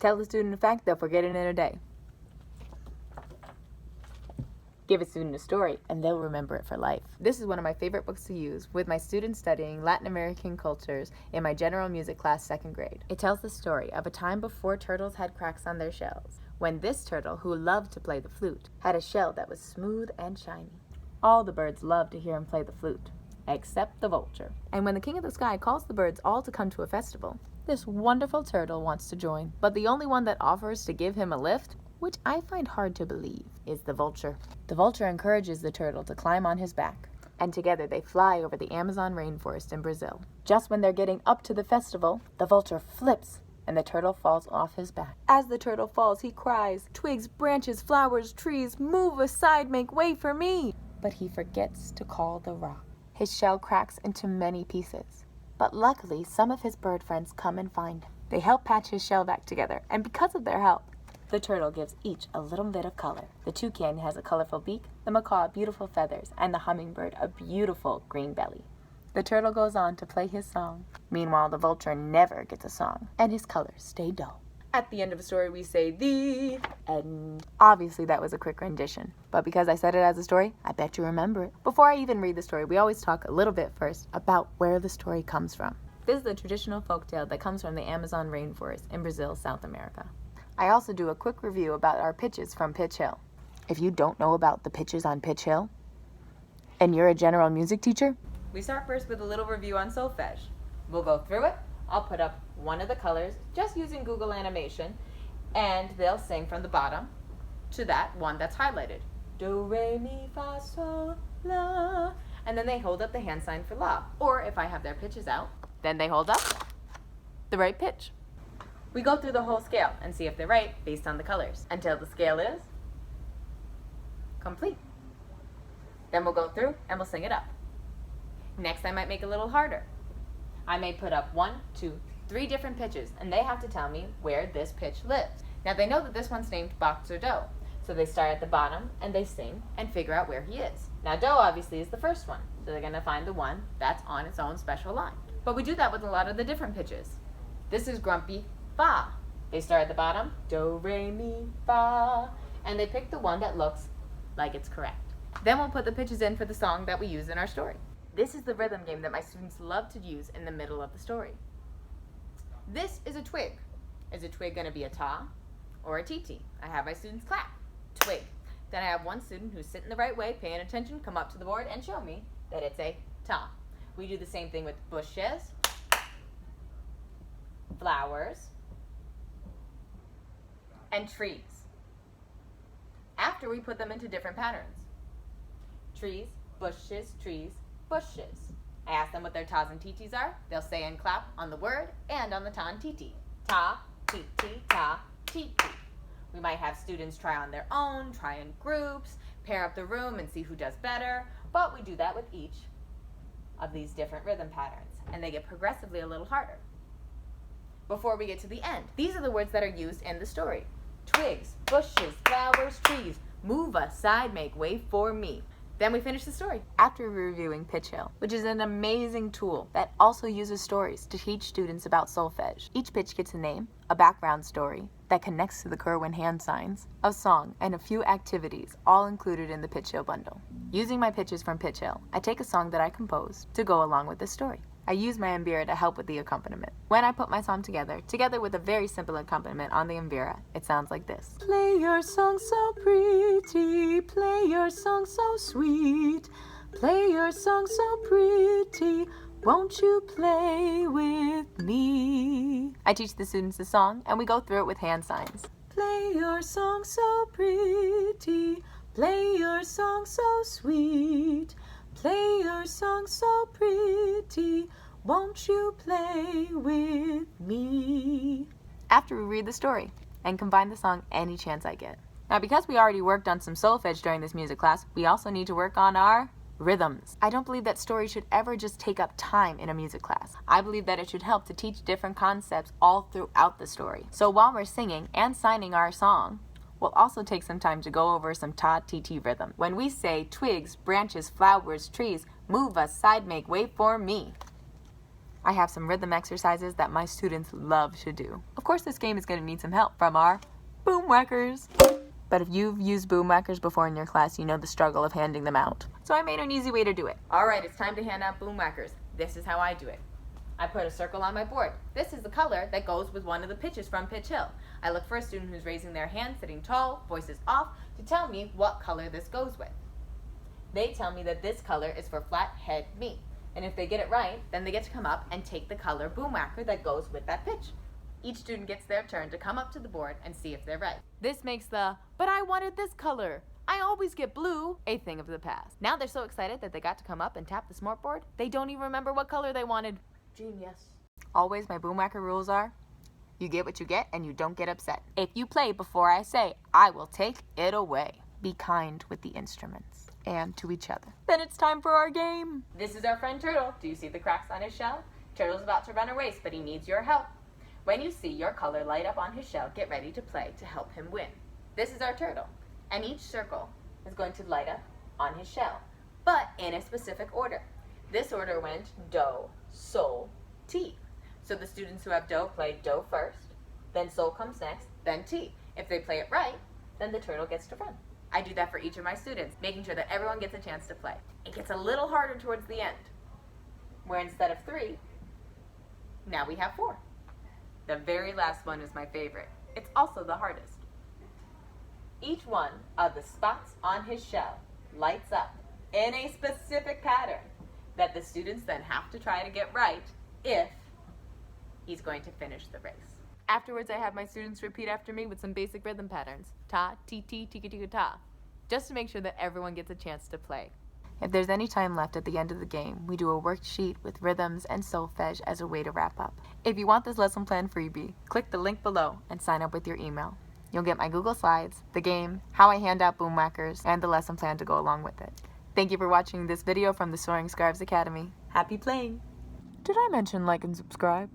Tell the student a fact, they'll forget it in a day. Give a student a story, and they'll remember it for life. This is one of my favorite books to use with my students studying Latin American cultures in my general music class 2nd grade. It tells the story of a time before turtles had cracks on their shells, when this turtle, who loved to play the flute, had a shell that was smooth and shiny. All the birds loved to hear him play the flute, except the vulture. And when the king of the sky calls the birds all to come to a festival, this wonderful turtle wants to join, but the only one that offers to give him a lift, which I find hard to believe, is the vulture. The vulture encourages the turtle to climb on his back, and together they fly over the Amazon rainforest in Brazil. Just when they're getting up to the festival, the vulture flips and the turtle falls off his back. As the turtle falls, he cries, "Twigs, branches, flowers, trees, move aside, make way for me!" But he forgets to call the rock. His shell cracks into many pieces, but luckily some of his bird friends come and find him. They help patch his shell back together, and because of their help, the turtle gives each a little bit of color. The toucan has a colorful beak, the macaw beautiful feathers, and the hummingbird a beautiful green belly. The turtle goes on to play his song. Meanwhile, the vulture never gets a song, and his colors stay dull. At the end of a story, we say the end. Obviously, that was a quick rendition, but because I said it as a story, I bet you remember it. Before I even read the story, we always talk a little bit first about where the story comes from. This is the traditional folktale that comes from the Amazon rainforest in Brazil, South America. I also do a quick review about our pitches from Pitch Hill. If you don't know about the pitches on Pitch Hill, and you're a general music teacher, we start first with a little review on solfege. We'll go through it. I'll put up one of the colors just using Google animation, and they'll sing from the bottom to that one that's highlighted. Do, re, mi, fa, sol, la. And then they hold up the hand sign for la. Or if I have their pitches out, then they hold up the right pitch. We go through the whole scale and see if they're right based on the colors until the scale is complete. Then we'll go through and we'll sing it up. Next, I might make it a little harder. I may put up 1, 2, 3 different pitches, and they have to tell me where this pitch lives. Now, they know that this one's named boxer do, so they start at the bottom and they sing and figure out where he is. Now, do obviously is the first one, so they're going to find the one that's on its own special line. But we do that with a lot of the different pitches. This is grumpy fa. They start at the bottom, do, re, mi, fa, and they pick the one that looks like it's correct. Then we'll put the pitches in for the song that we use in our story. This is the rhythm game that my students love to use in the middle of the story. This is a twig. Is a twig going to be a ta or a titi? I have my students clap. Twig. Then I have one student who's sitting the right way, paying attention, come up to the board and show me that it's a ta. We do the same thing with bushes, flowers, and trees. After we put them into different patterns. Trees, bushes, trees, bushes. I ask them what their tas and titis are. They'll say and clap on the word and on the ta and titi. Ta, titi, ta, titi. We might have students try on their own, try in groups, pair up the room and see who does better, but we do that with each of these different rhythm patterns, and they get progressively a little harder. Before we get to the end, these are the words that are used in the story. Twigs, bushes, flowers, trees, move aside, make way for me. Then we finish the story. After reviewing Pitch Hill, which is an amazing tool that also uses stories to teach students about solfege. Each pitch gets a name, a background story that connects to the Kerwin hand signs, a song, and a few activities, all included in the Pitch Hill bundle. Using my pitches from Pitch Hill, I take a song that I composed to go along with the story. I use my mbira to help with the accompaniment. When I put my song together with a very simple accompaniment on the mbira, it sounds like this. Play your song so pretty, play your song so sweet, play your song so pretty, won't you play with me? I teach the students the song and we go through it with hand signs. Play your song so pretty, play your song so sweet, play your song so pretty, won't you play with me? After we read the story and combine the song any chance I get. Now, because we already worked on some solfege during this music class, we also need to work on our rhythms. I don't believe that story should ever just take up time in a music class. I believe that it should help to teach different concepts all throughout the story. So while we're singing and signing our song, we'll also take some time to go over some ta-ti-ti rhythm. When we say twigs, branches, flowers, trees, move aside, make way for me. I have some rhythm exercises that my students love to do. Of course, this game is going to need some help from our boomwhackers. But if you've used boomwhackers before in your class, you know the struggle of handing them out. So I made an easy way to do it. All right, it's time to hand out boomwhackers. This is how I do it. I put a circle on my board. This is the color that goes with one of the pitches from Pitch Hill. I look for a student who's raising their hand, sitting tall, voices off, to tell me what color this goes with. They tell me that this color is for flathead me. And if they get it right, then they get to come up and take the color boomwhacker that goes with that pitch. Each student gets their turn to come up to the board and see if they're right. This makes the, but I wanted this color, I always get blue, a thing of the past. Now they're so excited that they got to come up and tap the smartboard, they don't even remember what color they wanted. Genius. Always my boomwhacker rules are, you get what you get and you don't get upset. If you play before I say, I will take it away. Be kind with the instruments and to each other. Then it's time for our game. This is our friend Turtle. Do you see the cracks on his shell? Turtle's about to run a race, but he needs your help. When you see your color light up on his shell, get ready to play to help him win. This is our turtle, and each circle is going to light up on his shell, but in a specific order. This order went do, sol, ti. So the students who have do play do first, then sol comes next, then ti. If they play it right, then the turtle gets to run. I do that for each of my students, making sure that everyone gets a chance to play. It gets a little harder towards the end, where instead of 3, now we have 4. The very last one is my favorite. It's also the hardest. Each one of the spots on his shell lights up in a specific pattern that the students then have to try to get right if he's going to finish the race. Afterwards, I have my students repeat after me with some basic rhythm patterns. Ta, ti, ti, tika, tika, ta. Just to make sure that everyone gets a chance to play. If there's any time left at the end of the game, we do a worksheet with rhythms and solfege as a way to wrap up. If you want this lesson plan freebie, click the link below and sign up with your email. You'll get my Google Slides, the game, how I hand out boomwhackers, and the lesson plan to go along with it. Thank you for watching this video from the Soaring Scarves Academy. Happy playing! Did I mention like and subscribe?